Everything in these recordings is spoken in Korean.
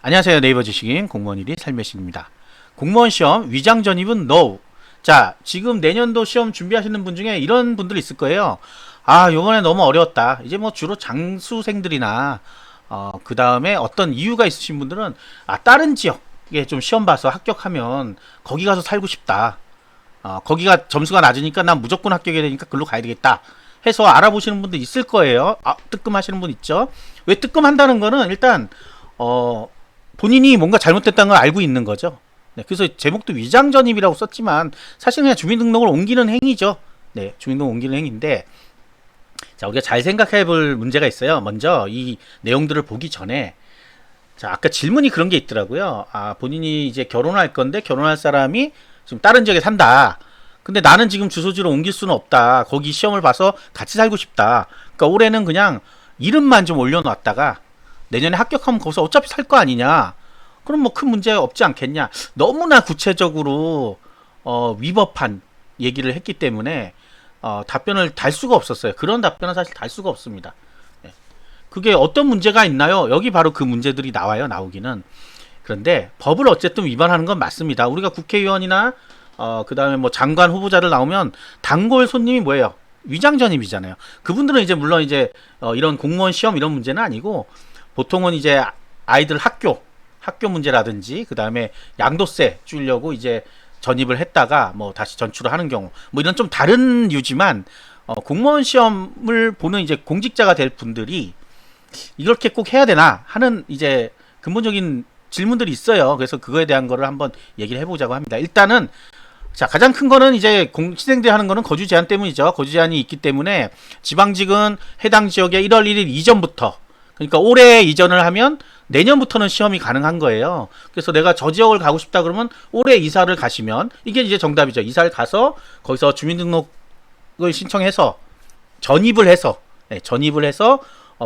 안녕하세요. 네이버 지식인 공무원 1위 삶의 신입니다. 공무원 시험 위장 전입은 NO. 자, 지금 내년도 시험 준비하시는 분 중에 이런 분들 있을 거예요. 아, 요번에 너무 어려웠다. 이제 뭐 주로 장수생들이나 그 다음에 어떤 이유가 있으신 분들은 다른 지역에 좀 시험 봐서 합격하면 거기 가서 살고 싶다. 거기가 점수가 낮으니까 난 무조건 합격해야 되니까 글로 가야 되겠다. 해서 알아보시는 분들 있을 거예요. 뜨끔하시는 분 있죠. 왜 뜨끔한다는 거는 일단 본인이 뭔가 잘못됐다는 걸 알고 있는 거죠. 네, 그래서 제목도 위장전입이라고 썼지만 사실 그냥 주민등록을 옮기는 행위죠. 네, 주민등록 옮기는 행위인데, 자, 우리가 잘 생각해 볼 문제가 있어요. 먼저 이 내용들을 보기 전에, 자, 아까 질문이 그런 게 있더라고요. 본인이 이제 결혼할 건데 결혼할 사람이 지금 다른 지역에 산다. 근데 나는 지금 주소지로 옮길 수는 없다. 거기 시험을 봐서 같이 살고 싶다. 그러니까 올해는 그냥 이름만 좀 올려놨다가 내년에 합격하면 거기서 어차피 살 거 아니냐. 그럼 뭐 큰 문제 없지 않겠냐. 너무나 구체적으로 위법한 얘기를 했기 때문에 답변을 달 수가 없었어요. 그런 답변은 사실 달 수가 없습니다. 네. 그게 어떤 문제가 있나요? 여기 바로 그 문제들이 나오기는. 그런데 법을 어쨌든 위반하는 건 맞습니다. 우리가 국회의원이나 그 다음에 뭐 장관 후보자들 나오면 단골 손님이 뭐예요? 위장전입이잖아요. 그분들은 이제 물론 이제 이런 공무원 시험 이런 문제는 아니고, 보통은 이제 아이들 학교 문제라든지 그 다음에 양도세 주려고 이제 전입을 했다가 뭐 다시 전출을 하는 경우, 뭐 이런 좀 다른 이유지만, 공무원 시험을 보는 이제 공직자가 될 분들이 이렇게 꼭 해야 되나 하는 이제 근본적인 질문들이 있어요. 그래서 그거에 대한 거를 한번 얘기를 해보자고 합니다. 일단은, 자, 가장 큰 거는 이제 시생들이 하는 거는 거주 제한 때문이죠. 거주 제한이 있기 때문에 지방직은 해당 지역에 1월 1일 이전부터, 그러니까 올해 이전을 하면 내년부터는 시험이 가능한 거예요. 그래서 내가 저 지역을 가고 싶다 그러면 올해 이사를 가시면 이게 이제 정답이죠. 이사를 가서 거기서 주민등록을 신청해서 전입을 해서, 네, 전입을 해서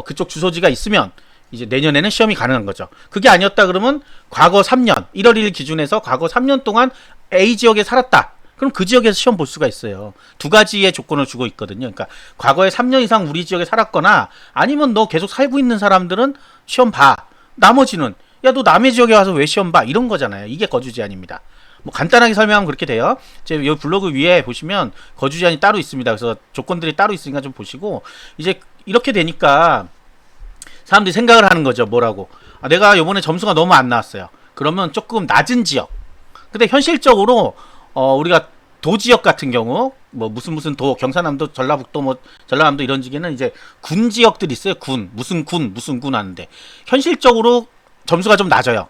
그쪽 주소지가 있으면 이제 내년에는 시험이 가능한 거죠. 그게 아니었다 그러면 과거 3년 1월 1일 기준에서 과거 3년 동안 A 지역에 살았다. 그럼 그 지역에서 시험 볼 수가 있어요. 두 가지의 조건을 주고 있거든요. 그러니까 과거에 3년 이상 우리 지역에 살았거나, 아니면 너 계속 살고 있는 사람들은 시험 봐. 나머지는 야, 너 남의 지역에 와서 왜 시험 봐? 이런 거잖아요. 이게 거주 제한입니다. 뭐 간단하게 설명하면 그렇게 돼요. 제 여기 블로그 위에 보시면 거주 제한이 따로 있습니다. 그래서 조건들이 따로 있으니까 좀 보시고, 이제 이렇게 되니까 사람들이 생각을 하는 거죠. 뭐라고? 내가 요번에 점수가 너무 안 나왔어요. 그러면 조금 낮은 지역. 근데 현실적으로 우리가 도지역 같은 경우, 뭐 무슨 도, 경상남도, 전라북도, 뭐 전라남도 이런 지역에는 이제 군 지역들이 있어요. 무슨 군 하는데 현실적으로 점수가 좀 낮아요.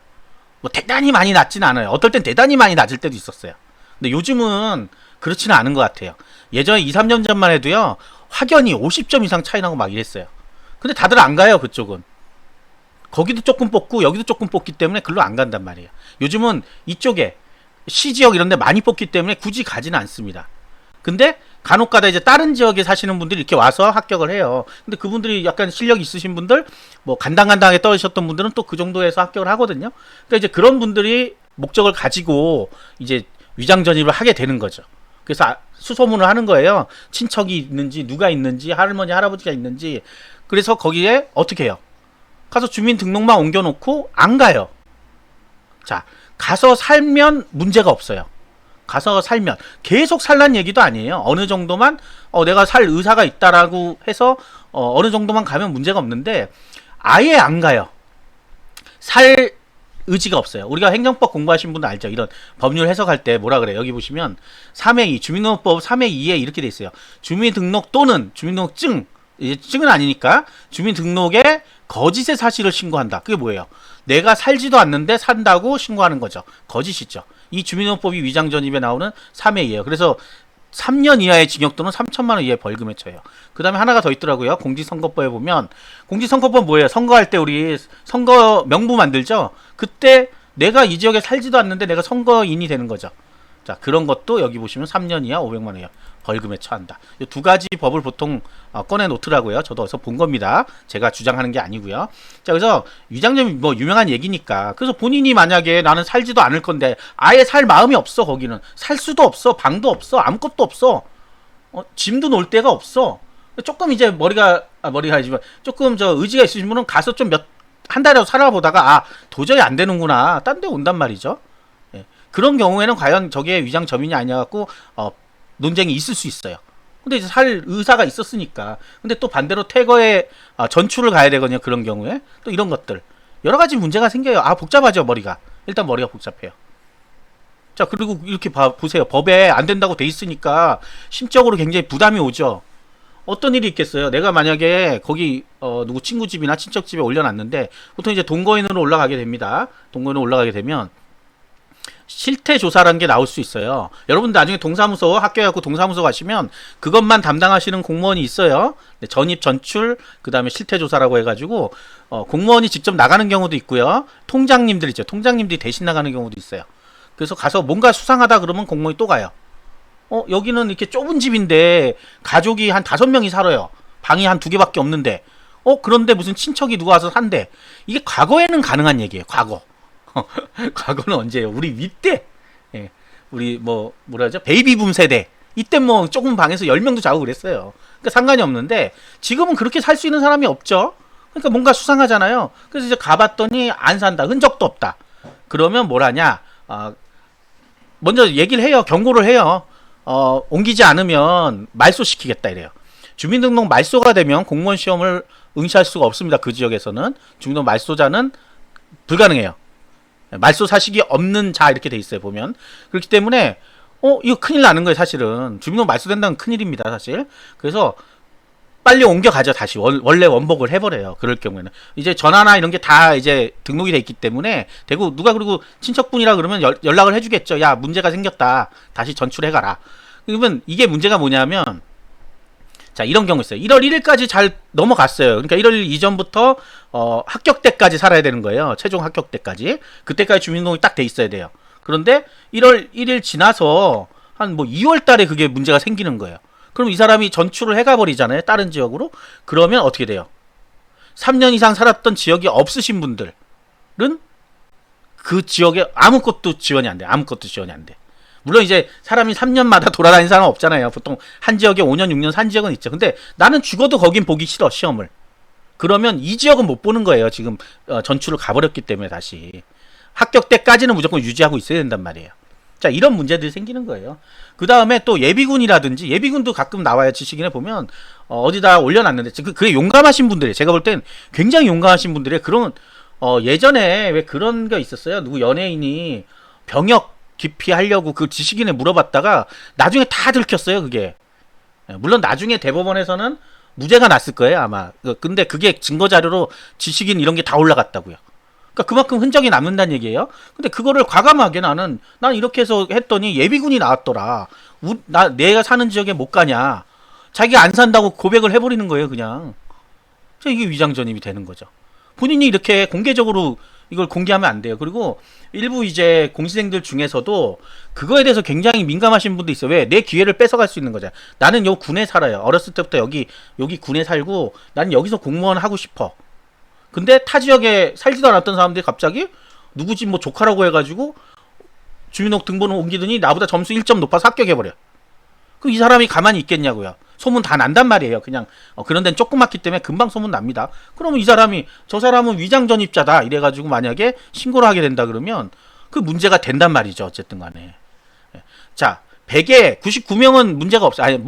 뭐 대단히 많이 낮지는 않아요. 어떨 땐 대단히 많이 낮을 때도 있었어요. 근데 요즘은 그렇지는 않은 것 같아요. 예전에 2, 3년 전만 해도요, 확연히 50점 이상 차이 나고 막 이랬어요. 근데 다들 안 가요. 그쪽은 거기도 조금 뽑고 여기도 조금 뽑기 때문에 글로 안 간단 말이에요. 요즘은 이쪽에 시지역 이런 데 많이 뽑기 때문에 굳이 가지는 않습니다. 근데 간혹가다 이제 다른 지역에 사시는 분들이 이렇게 와서 합격을 해요. 근데 그분들이 약간 실력이 있으신 분들, 뭐 간당간당하게 떨어지셨던 분들은 또 그 정도에서 합격을 하거든요. 그러니까 이제 그런 분들이 목적을 가지고 이제 위장 전입을 하게 되는 거죠. 그래서 수소문을 하는 거예요. 친척이 있는지, 누가 있는지, 할머니 할아버지가 있는지. 그래서 거기에 어떻게 해요? 가서 주민등록만 옮겨놓고 안 가요. 자, 가서 살면 문제가 없어요. 가서 살면 계속 살란 얘기도 아니에요. 어느 정도만 내가 살 의사가 있다라고 해서 어느 정도만 가면 문제가 없는데, 아예 안 가요. 살 의지가 없어요. 우리가 행정법 공부하신 분들 알죠? 이런 법률 해석할 때 뭐라 그래요? 여기 보시면 3회 2 주민등록법 3회 2에 이렇게 돼 있어요. 주민등록 또는 주민등록증, 증은 아니니까 주민등록에 거짓의 사실을 신고한다. 그게 뭐예요? 내가 살지도 않는데 산다고 신고하는 거죠. 거짓이죠. 이 주민등록법이 위장전입에 나오는 3회 2예요. 그래서 3년 이하의 징역 또는 3천만 원 이하의 벌금에 처해요. 그 다음에 하나가 더 있더라고요. 공직선거법에 보면, 공직선거법 뭐예요? 선거할 때 우리 선거 명부 만들죠? 그때 내가 이 지역에 살지도 않는데 내가 선거인이 되는 거죠. 자, 그런 것도 여기 보시면 3년 이하 500만 원 이하 벌금에 처한다. 이 두 가지 법을 보통 꺼내 놓더라고요. 저도 어디서 본 겁니다. 제가 주장하는 게 아니고요. 자, 그래서 위장전입 뭐 유명한 얘기니까, 그래서 본인이 만약에 나는 살지도 않을 건데 아예 살 마음이 없어. 거기는 살 수도 없어. 방도 없어. 아무것도 없어. 짐도 놓을 데가 없어. 조금 이제 머리가 아니지만 조금 저 의지가 있으신 분은 가서 좀 한 달이라도 살아보다가 아 도저히 안 되는구나 딴 데 온단 말이죠. 예. 그런 경우에는 과연 저게 위장 점인이 아니냐 갖고 논쟁이 있을 수 있어요. 근데 이제 살 의사가 있었으니까. 근데 또 반대로 퇴거에 전출을 가야 되거든요. 그런 경우에 또 이런 것들 여러 가지 문제가 생겨요. 아 복잡하죠 머리가. 일단 머리가 복잡해요. 자 그리고 이렇게 보세요. 법에 안 된다고 돼 있으니까 심적으로 굉장히 부담이 오죠. 어떤 일이 있겠어요. 내가 만약에 거기 누구 친구 집이나 친척 집에 올려놨는데 보통 이제 동거인으로 올라가게 됩니다. 동거인으로 올라가게 되면 실태 조사라는 게 나올 수 있어요. 여러분 나중에 동사무소 학교에 가고 동사무소 가시면 그것만 담당하시는 공무원이 있어요. 네, 전입 전출 그다음에 실태 조사라고 해가지고 공무원이 직접 나가는 경우도 있고요. 통장님들 있죠. 통장님들이 대신 나가는 경우도 있어요. 그래서 가서 뭔가 수상하다 그러면 공무원이 또 가요. 여기는 이렇게 좁은 집인데 가족이 한 5명이 살아요. 방이 한 2개밖에 없는데 그런데 무슨 친척이 누가 와서 산대. 이게 과거에는 가능한 얘기예요. 과거. 과거는 언제예요? 우리 윗대. 예. 우리 뭐라 하죠? 베이비붐 세대. 이때 뭐 조금 방에서 10명도 자고 그랬어요. 그러니까 상관이 없는데 지금은 그렇게 살 수 있는 사람이 없죠. 그러니까 뭔가 수상하잖아요. 그래서 이제 가봤더니 안 산다. 흔적도 없다. 그러면 뭘 하냐? 먼저 얘기를 해요. 경고를 해요. 옮기지 않으면 말소시키겠다 이래요. 주민등록 말소가 되면 공무원 시험을 응시할 수가 없습니다. 그 지역에서는 주민등록 말소자는 불가능해요. 말소 사실이 없는 자 이렇게 돼 있어요. 보면 그렇기 때문에 이거 큰일 나는 거예요. 사실은 주민등록 말소된다는 큰일입니다. 사실. 그래서 빨리 옮겨가죠. 다시 원래 원복을 해버려요. 그럴 경우에는 이제 전화나 이런 게 다 이제 등록이 돼 있기 때문에 되고 누가 그리고 친척분이라 그러면 연락을 해주겠죠. 야 문제가 생겼다. 다시 전출해가라. 그러면 이게 문제가 뭐냐면 자 이런 경우 있어요. 1월 1일까지 잘 넘어갔어요. 그러니까 1월 1일 이전부터 합격 때까지 살아야 되는 거예요. 최종 합격 때까지. 그때까지 주민등록이 딱 돼 있어야 돼요. 그런데 1월 1일 지나서 한 2월 달에 그게 문제가 생기는 거예요. 그럼 이 사람이 전출을 해가 버리잖아요. 다른 지역으로. 그러면 어떻게 돼요? 3년 이상 살았던 지역이 없으신 분들은 그 지역에 아무것도 지원이 안 돼. 아무것도 지원이 안 돼. 물론 이제 사람이 3년마다 돌아다니는 사람은 없잖아요. 보통 한 지역에 5년, 6년 산 지역은 있죠. 근데 나는 죽어도 거긴 보기 싫어. 시험을. 그러면 이 지역은 못 보는 거예요. 지금 전출을 가버렸기 때문에 다시. 합격 때까지는 무조건 유지하고 있어야 된단 말이에요. 자 이런 문제들이 생기는 거예요. 그 다음에 또 예비군이라든지 예비군도 가끔 나와요. 지식인에 보면 어디다 올려놨는데 그게 용감하신 분들이에요. 제가 볼 땐 굉장히 용감하신 분들이에요. 그런 예전에 왜 그런 거 있었어요. 누구 연예인이 병역 기피하려고 그 지식인에 물어봤다가 나중에 다 들켰어요. 그게 물론 나중에 대법원에서는 무죄가 났을 거예요 아마. 근데 그게 증거자료로 지식인 이런 게 다 올라갔다고요. 그러니까 그만큼 흔적이 남는다는 얘기예요. 근데 그거를 과감하게 난 이렇게 해서 했더니 예비군이 나왔더라. 내가 사는 지역에 못 가냐. 자기가 안 산다고 고백을 해버리는 거예요, 그냥. 이게 위장 전입이 되는 거죠. 본인이 이렇게 공개적으로 이걸 공개하면 안 돼요. 그리고 일부 이제 공시생들 중에서도 그거에 대해서 굉장히 민감하신 분도 있어요. 왜? 내 기회를 뺏어갈 수 있는 거잖아. 나는 요 군에 살아요. 어렸을 때부터 여기 군에 살고 나는 여기서 공무원 하고 싶어. 근데 타 지역에 살지도 않았던 사람들이 갑자기 누구 집 뭐 조카라고 해가지고 주민등록 등본을 옮기더니 나보다 점수 1점 높아서 합격해버려. 그럼 이 사람이 가만히 있겠냐고요. 소문 다 난단 말이에요. 그냥 그런 데는 조그맣기 때문에 금방 소문 납니다. 그러면 이 사람이 저 사람은 위장 전입자다 이래가지고 만약에 신고를 하게 된다 그러면 그 문제가 된단 말이죠. 어쨌든 간에. 자 100에 99명은 문제가 없어요. 아니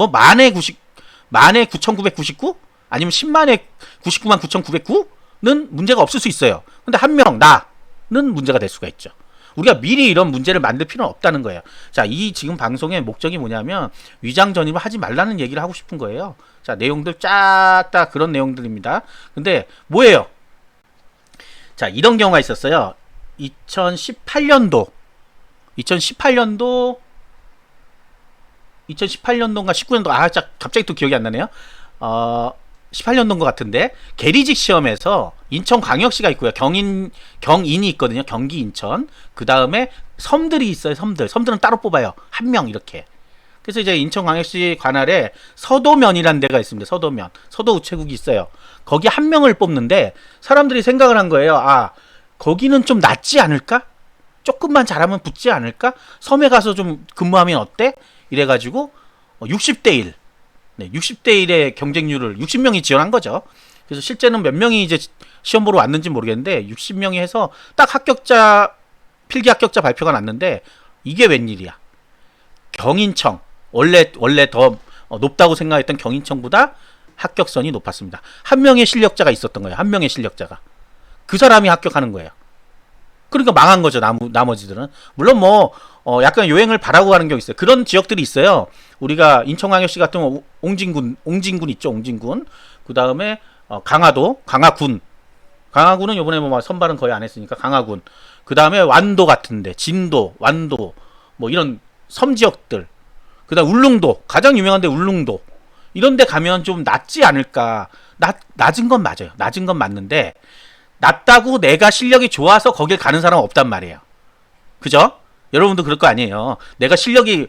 만에 9,999? 아니면 10만에 99만 9,909는 문제가 없을 수 있어요. 근데 한 명 나는 문제가 될 수가 있죠. 우리가 미리 이런 문제를 만들 필요는 없다는 거예요. 자, 이 지금 방송의 목적이 뭐냐면 위장 전입을 하지 말라는 얘기를 하고 싶은 거예요. 자, 내용들 쫙 다 그런 내용들입니다. 근데 뭐예요? 자, 이런 경우가 있었어요. 2018년도인가 19년도 갑자기 또 기억이 안 나네요. 18년도인 것 같은데 계리직 시험에서 인천광역시가 있고요. 경인이 있거든요. 경기 인천. 그 다음에 섬들이 있어요. 섬들은 따로 뽑아요. 한 명 이렇게. 그래서 이제 인천광역시 관할에 서도면이라는 데가 있습니다. 서도우체국이 있어요. 거기 한 명을 뽑는데 사람들이 생각을 한 거예요. 아 거기는 좀 낫지 않을까? 조금만 잘하면 붙지 않을까? 섬에 가서 좀 근무하면 어때? 이래가지고 60대 1 네, 60대 1의 경쟁률을 60명이 지원한 거죠. 그래서 실제는 몇 명이 이제 시험 보러 왔는지 모르겠는데 60명이 해서 딱 합격자 필기 합격자 발표가 났는데 이게 웬일이야. 경인청 원래 더 높다고 생각했던 경인청보다 합격선이 높았습니다. 한 명의 실력자가 있었던 거예요. 한 명의 실력자가. 그 사람이 합격하는 거예요. 그러니까 망한 거죠. 나머지들은. 물론 뭐 약간 요행을 바라고 가는 경우 있어요. 그런 지역들이 있어요. 우리가 인천광역시 같은 경우 옹진군 있죠. 옹진군. 그 다음에 강화도, 강화군은 요번에 뭐 선발은 거의 안 했으니까 강화군. 그 다음에 완도 같은데, 진도, 완도, 뭐 이런 섬 지역들. 그 다음 울릉도, 가장 유명한데 울릉도. 이런 데 가면 좀 낫지 않을까. 낮은 건 맞아요. 낮은 건 맞는데, 낮다고 내가 실력이 좋아서 거길 가는 사람은 없단 말이에요. 그죠? 여러분도 그럴 거 아니에요. 내가 실력이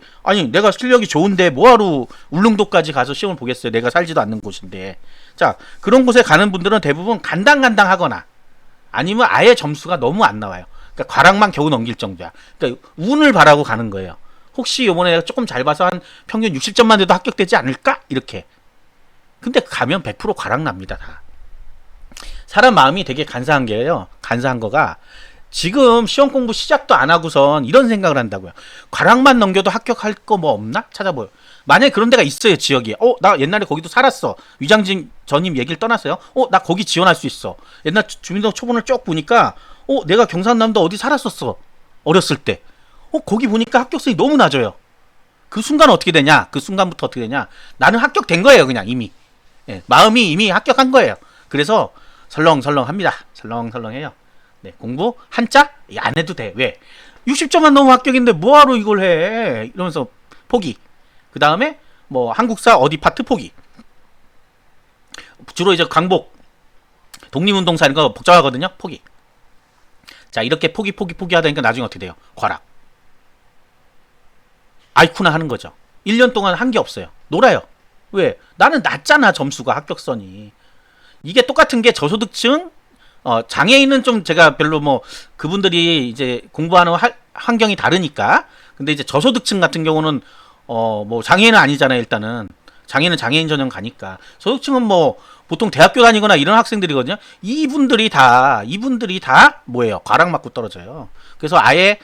좋은데 뭐하러 울릉도까지 가서 시험을 보겠어요. 내가 살지도 않는 곳인데. 자, 그런 곳에 가는 분들은 대부분 간당간당하거나 아니면 아예 점수가 너무 안 나와요. 그러니까 과락만 겨우 넘길 정도야. 그러니까 운을 바라고 가는 거예요. 혹시 이번에 내가 조금 잘 봐서 한 평균 60점만 돼도 합격되지 않을까? 이렇게. 근데 가면 100% 과락 납니다. 다. 사람 마음이 되게 간사한 게요. 간사한 거가 지금 시험 공부 시작도 안 하고선 이런 생각을 한다고요. 과락만 넘겨도 합격할 거 뭐 없나? 찾아봐요. 만약에 그런 데가 있어요. 지역이. 나 옛날에 거기도 살았어. 위장진 전임 얘기를 떠났어요. 나 거기 지원할 수 있어. 옛날 주민등록 초본을 쭉 보니까 내가 경상남도 어디 살았었어. 어렸을 때. 거기 보니까 합격성이 너무 낮아요. 그 순간 어떻게 되냐? 그 순간부터 어떻게 되냐? 나는 합격된 거예요. 그냥 이미. 예, 마음이 이미 합격한 거예요. 그래서 설렁설렁합니다. 설렁설렁해요. 네, 공부 한자 안 해도 돼. 왜? 60점만 넘으면 합격인데 뭐하러 이걸 해? 이러면서 포기. 그 다음에 뭐 한국사 어디 파트 포기. 주로 이제 강복, 독립운동사 이런 거 복잡하거든요. 포기. 자, 이렇게 포기 하다니까 나중에 어떻게 돼요? 과락. 아이쿠나 하는 거죠. 1년 동안 한 게 없어요. 놀아요. 왜? 나는 낮잖아, 점수가, 합격선이. 이게 똑같은 게 저소득층, 장애인은 좀 제가 별로 뭐, 그분들이 이제 공부하는 환경이 다르니까. 근데 이제 저소득층 같은 경우는, 뭐, 장애인은 아니잖아요, 일단은. 장애인은 장애인 전용 가니까. 저소득층은 뭐, 보통 대학교 다니거나 이런 학생들이거든요. 이분들이 다 뭐예요? 과락 맞고 떨어져요. 그래서 아예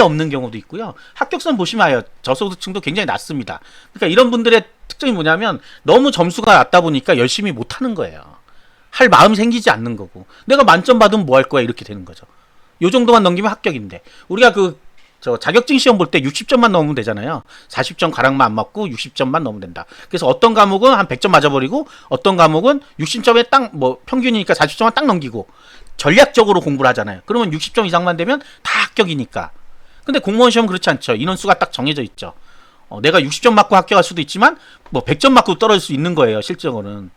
없는 경우도 있고요. 합격선 보시면 아요. 저소득층도 굉장히 낮습니다. 그러니까 이런 분들의 특징이 뭐냐면 너무 점수가 낮다 보니까 열심히 못하는 거예요. 할 마음이 생기지 않는 거고. 내가 만점 받으면 뭐 할 거야? 이렇게 되는 거죠. 요 정도만 넘기면 합격인데. 우리가 자격증 시험 볼 때 60점만 넘으면 되잖아요. 40점 과락만 안 맞고 60점만 넘으면 된다. 그래서 어떤 과목은 한 100점 맞아버리고 어떤 과목은 60점에 딱 뭐 평균이니까 40점만 딱 넘기고 전략적으로 공부를 하잖아요. 그러면 60점 이상만 되면 다 합격이니까. 근데 공무원 시험은 그렇지 않죠. 인원수가 딱 정해져 있죠. 내가 60점 맞고 합격할 수도 있지만 뭐 100점 맞고 떨어질 수 있는 거예요. 실적으로는.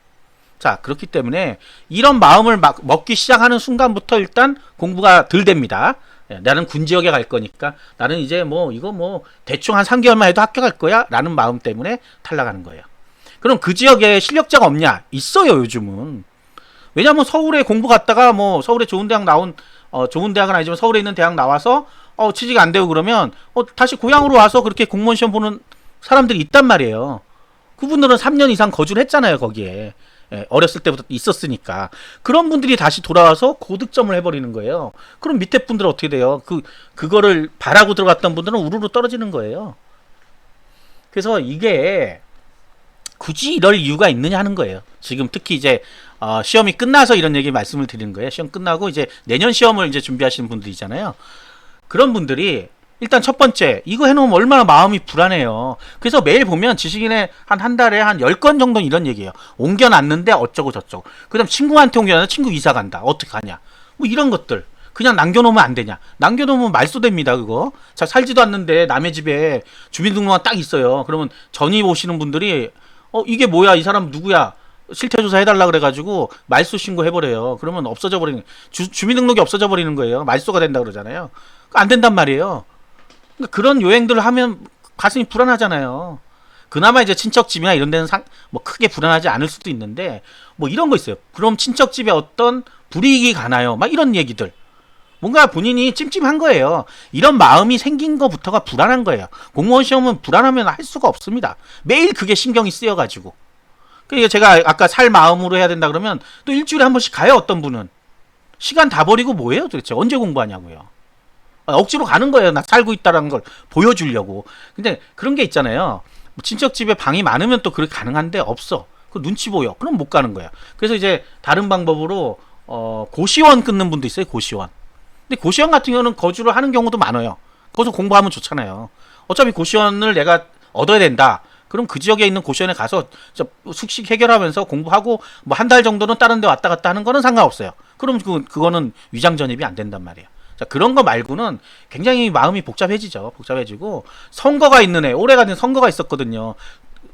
자, 그렇기 때문에 이런 마음을 먹기 시작하는 순간부터 일단 공부가 덜 됩니다. 나는 군 지역에 갈 거니까 나는 이제 뭐 이거 뭐 대충 한 3개월만 해도 합격할 거야 라는 마음 때문에 탈락하는 거예요. 그럼 그 지역에 실력자가 없냐? 있어요, 요즘은. 왜냐면 서울에 공부 갔다가 뭐 서울에 좋은 대학 좋은 대학은 아니지만 서울에 있는 대학 나와서 취직이 안 되고 그러면 다시 고향으로 와서 그렇게 공무원 시험 보는 사람들이 있단 말이에요. 그분들은 3년 이상 거주를 했잖아요, 거기에. 어렸을 때부터 있었으니까. 그런 분들이 다시 돌아와서 고득점을 해버리는 거예요. 그럼 밑에 분들은 어떻게 돼요? 그거를 바라고 들어갔던 분들은 우르르 떨어지는 거예요. 그래서 이게 굳이 이럴 이유가 있느냐 하는 거예요. 지금 특히 이제 시험이 끝나서 이런 얘기 말씀을 드리는 거예요. 시험 끝나고 이제 내년 시험을 이제 준비하시는 분들이잖아요. 그런 분들이 일단 첫 번째, 이거 해놓으면 얼마나 마음이 불안해요. 그래서 매일 보면 지식인의 한 달에 한 10건 정도는 이런 얘기예요. 옮겨놨는데 어쩌고 저쩌고. 그 다음 친구한테 옮겨놨는데 친구 이사 간다. 어떡하냐. 뭐 이런 것들. 그냥 남겨놓으면 안 되냐. 남겨놓으면 말소됩니다, 그거. 자, 살지도 않는데 남의 집에 주민등록만 딱 있어요. 그러면 전입 오시는 분들이, 이게 뭐야, 이 사람 누구야. 실태조사 해달라 그래가지고 말소 신고해버려요. 그러면 없어져 버리는, 주민등록이 없어져 버리는 거예요. 말소가 된다 그러잖아요. 안 된단 말이에요. 그러니까 그런 요행들을 하면 가슴이 불안하잖아요. 그나마 이제 친척집이나 이런 데는 뭐 크게 불안하지 않을 수도 있는데, 뭐 이런 거 있어요. 그럼 친척집에 어떤 불이익이 가나요? 막 이런 얘기들. 뭔가 본인이 찜찜한 거예요. 이런 마음이 생긴 것부터가 불안한 거예요. 공무원 시험은 불안하면 할 수가 없습니다. 매일 그게 신경이 쓰여가지고. 그러니까 제가 아까 살 마음으로 해야 된다 그러면 또 일주일에 한 번씩 가요. 어떤 분은 시간 다 버리고 뭐예요 도대체, 언제 공부하냐고요. 억지로 가는 거예요. 나 살고 있다라는 걸 보여주려고. 근데 그런 게 있잖아요. 뭐 친척 집에 방이 많으면 또 그렇게 가능한데 없어. 그 눈치 보여. 그럼 못 가는 거야. 그래서 이제 다른 방법으로 고시원 끊는 분도 있어요. 고시원. 근데 고시원 같은 경우는 거주를 하는 경우도 많아요. 거기서 공부하면 좋잖아요. 어차피 고시원을 내가 얻어야 된다. 그럼 그 지역에 있는 고시원에 가서 숙식 해결하면서 공부하고 뭐 한 달 정도는 다른 데 왔다 갔다 하는 거는 상관없어요. 그럼 그거는 위장 전입이 안 된단 말이에요. 자, 그런 거 말고는 굉장히 마음이 복잡해지죠. 복잡해지고 선거가 있는 애, 올해가 된 선거가 있었거든요.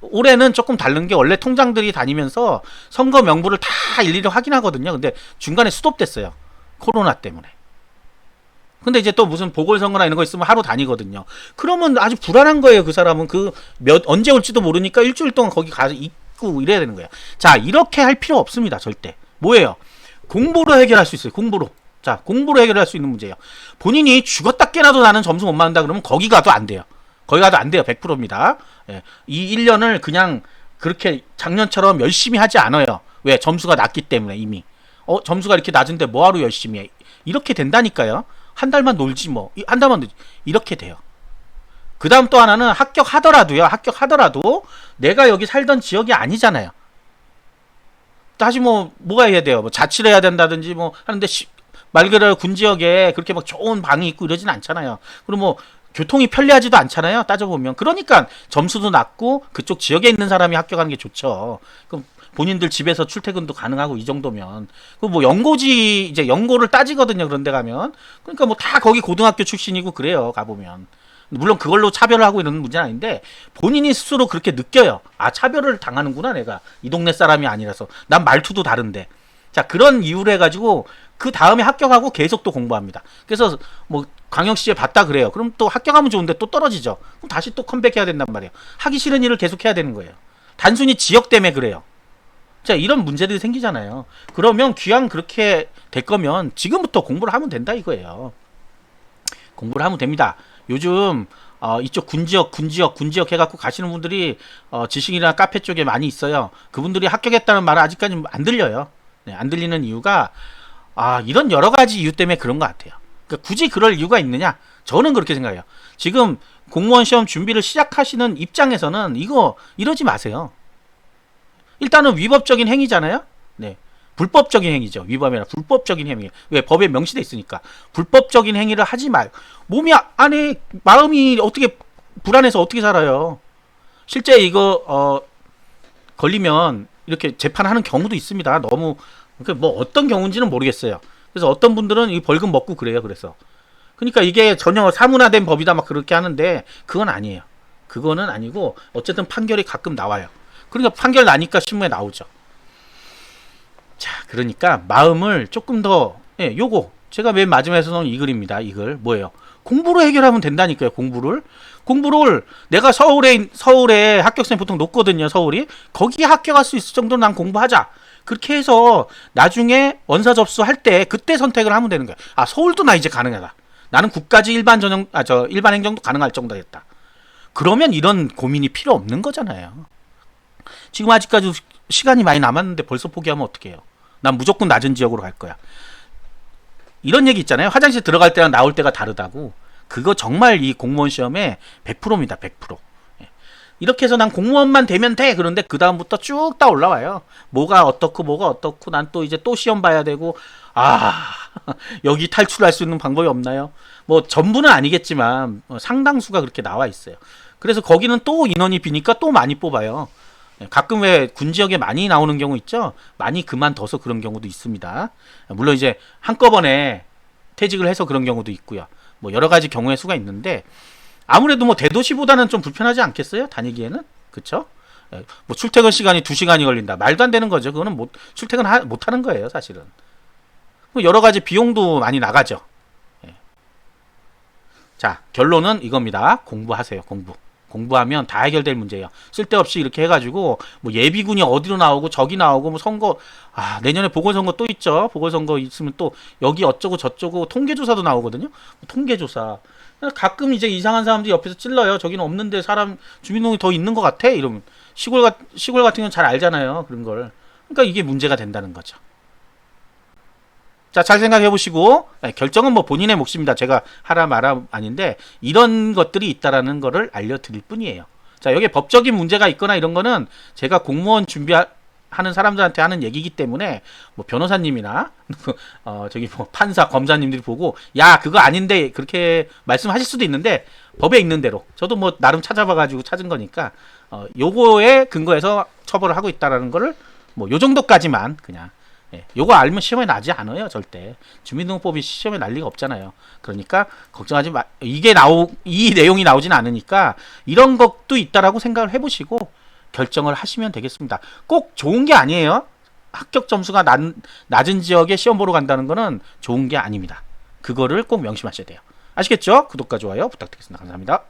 올해는 조금 다른 게 원래 통장들이 다니면서 선거 명부를 다 일일이 확인하거든요. 근데 중간에 스톱됐어요. 코로나 때문에. 근데 이제 또 무슨 보궐선거나 이런 거 있으면 하루 다니거든요. 그러면 아주 불안한 거예요. 그 사람은 언제 올지도 모르니까 일주일 동안 거기 가서 있고 이래야 되는 거예요. 자, 이렇게 할 필요 없습니다. 절대. 뭐예요? 공부로 해결할 수 있어요. 공부로. 자, 공부로 해결할 수 있는 문제예요. 본인이 죽었다 깨나도 나는 점수 못 맞는다 그러면 거기 가도 안 돼요. 거기 가도 안 돼요. 100%입니다. 예. 이 1년을 그냥 그렇게 작년처럼 열심히 하지 않아요. 왜? 점수가 낮기 때문에 이미. 점수가 이렇게 낮은데 뭐하러 열심히 해? 이렇게 된다니까요. 한 달만 놀지 뭐. 한 달만 놀지. 이렇게 돼요. 그 다음 또 하나는 합격하더라도 내가 여기 살던 지역이 아니잖아요. 다시 뭐가 해야 돼요? 뭐 자취를 해야 된다든지 뭐 하는데 말 그대로 군 지역에 그렇게 막 좋은 방이 있고 이러진 않잖아요. 그리고 뭐 교통이 편리하지도 않잖아요. 따져보면. 그러니까 점수도 낮고 그쪽 지역에 있는 사람이 합격하는 게 좋죠. 그럼 본인들 집에서 출퇴근도 가능하고 이 정도면. 그 뭐 연고지 이제 연고를 따지거든요. 그런 데 가면. 그러니까 뭐 다 거기 고등학교 출신이고 그래요. 가보면. 물론 그걸로 차별을 하고 이러는 문제는 아닌데 본인이 스스로 그렇게 느껴요. 아, 차별을 당하는구나 내가. 이 동네 사람이 아니라서. 난 말투도 다른데. 자, 그런 이유로 해가지고 그 다음에 합격하고 계속 또 공부합니다. 그래서 뭐 광역시에 봤다 그래요. 그럼 또 합격하면 좋은데 또 떨어지죠. 그럼 다시 또 컴백해야 된단 말이에요. 하기 싫은 일을 계속 해야 되는 거예요. 단순히 지역 때문에 그래요. 자, 이런 문제들이 생기잖아요. 그러면 귀양 그렇게 될 거면 지금부터 공부를 하면 된다 이거예요. 공부를 하면 됩니다. 요즘 이쪽 군지역 해갖고 가시는 분들이 지식이나 카페 쪽에 많이 있어요. 그분들이 합격했다는 말은 아직까지 안 들려요. 네, 안 들리는 이유가 이런 여러 가지 이유 때문에 그런 것 같아요. 그러니까 굳이 그럴 이유가 있느냐? 저는 그렇게 생각해요. 지금 공무원 시험 준비를 시작하시는 입장에서는 이러지 마세요. 일단은 위법적인 행위잖아요. 네, 불법적인 행위죠. 위법이 아니라 불법적인 행위. 왜? 법에 명시돼 있으니까. 불법적인 행위를 하지 말고. 몸이 안에 마음이 어떻게 불안해서 어떻게 살아요? 실제 이거 걸리면 이렇게 재판하는 경우도 있습니다. 너무 뭐 어떤 경우인지는 모르겠어요. 그래서 어떤 분들은 이 벌금 먹고 그래요. 그래서 그러니까 이게 전혀 사문화된 법이다 막 그렇게 하는데 그건 아니에요. 그거는 아니고 어쨌든 판결이 가끔 나와요. 그러니까 판결 나니까 신문에 나오죠. 자, 그러니까 마음을 조금 더 요거 제가 맨 마지막에 넣은 이 글입니다. 이 글 뭐예요? 공부로 해결하면 된다니까요. 공부를 내가 서울에 합격선이 보통 높거든요. 서울이 거기에 합격할 수 있을 정도로 난 공부하자. 그렇게 해서 나중에 원서 접수할 때 그때 선택을 하면 되는 거야. 서울도 나 이제 가능하다. 나는 국가직 일반 행정도 가능할 정도가 됐다. 그러면 이런 고민이 필요 없는 거잖아요. 지금 아직까지 시간이 많이 남았는데 벌써 포기하면 어떡해요? 난 무조건 낮은 지역으로 갈 거야. 이런 얘기 있잖아요. 화장실 들어갈 때랑 나올 때가 다르다고. 그거 정말 이 공무원 시험에 100%입니다. 100%. 이렇게 해서 난 공무원만 되면 돼. 그런데 그 다음부터 쭉 다 올라와요. 뭐가 어떻고 난 또 이제 또 시험 봐야 되고 여기 탈출할 수 있는 방법이 없나요? 뭐 전부는 아니겠지만 상당수가 그렇게 나와 있어요. 그래서 거기는 또 인원이 비니까 또 많이 뽑아요. 가끔 왜 군 지역에 많이 나오는 경우 있죠. 많이 그만둬서 그런 경우도 있습니다. 물론 이제 한꺼번에 퇴직을 해서 그런 경우도 있고요. 뭐 여러 가지 경우의 수가 있는데 아무래도 뭐 대도시보다는 좀 불편하지 않겠어요? 다니기에는? 그쵸? 뭐 출퇴근 시간이 2시간이 걸린다. 말도 안 되는 거죠. 그거는 출퇴근 못 하는 거예요, 사실은. 뭐 여러 가지 비용도 많이 나가죠. 자, 결론은 이겁니다. 공부하세요, 공부. 공부하면 다 해결될 문제예요. 쓸데없이 이렇게 해가지고 뭐 예비군이 어디로 나오고 저기 나오고 뭐 선거 내년에 보궐선거 또 있죠. 보궐선거 있으면 또 여기 어쩌고 저쩌고 통계조사도 나오거든요. 통계조사 가끔 이제 이상한 사람들이 옆에서 찔러요. 저기는 없는데 사람 주민등록이 더 있는 것 같아. 이러면 시골 같은 건 잘 알잖아요. 그런 걸. 그러니까 이게 문제가 된다는 거죠. 자, 잘 생각해 보시고 결정은 뭐 본인의 몫입니다. 제가 하라 마라 아닌데 이런 것들이 있다라는 거를 알려드릴 뿐이에요. 자, 여기 법적인 문제가 있거나 이런 거는 제가 공무원 준비하는 사람들한테 하는 얘기이기 때문에 뭐 변호사님이나 저기 뭐 판사, 검사님들이 보고 야 그거 아닌데 그렇게 말씀하실 수도 있는데 법에 있는 대로 저도 뭐 나름 찾아봐가지고 찾은 거니까 요거에 근거해서 처벌을 하고 있다라는 거를 뭐 요 정도까지만 그냥. 요거 알면 시험에 나지 않아요, 절대. 주민등록법이 시험에 날 리가 없잖아요. 그러니까 걱정하지 마. 이 내용이 나오진 않으니까 이런 것도 있다라고 생각을 해보시고 결정을 하시면 되겠습니다. 꼭 좋은 게 아니에요. 합격 점수가 낮은 지역에 시험 보러 간다는 거는 좋은 게 아닙니다. 그거를 꼭 명심하셔야 돼요. 아시겠죠? 구독과 좋아요 부탁드리겠습니다. 감사합니다.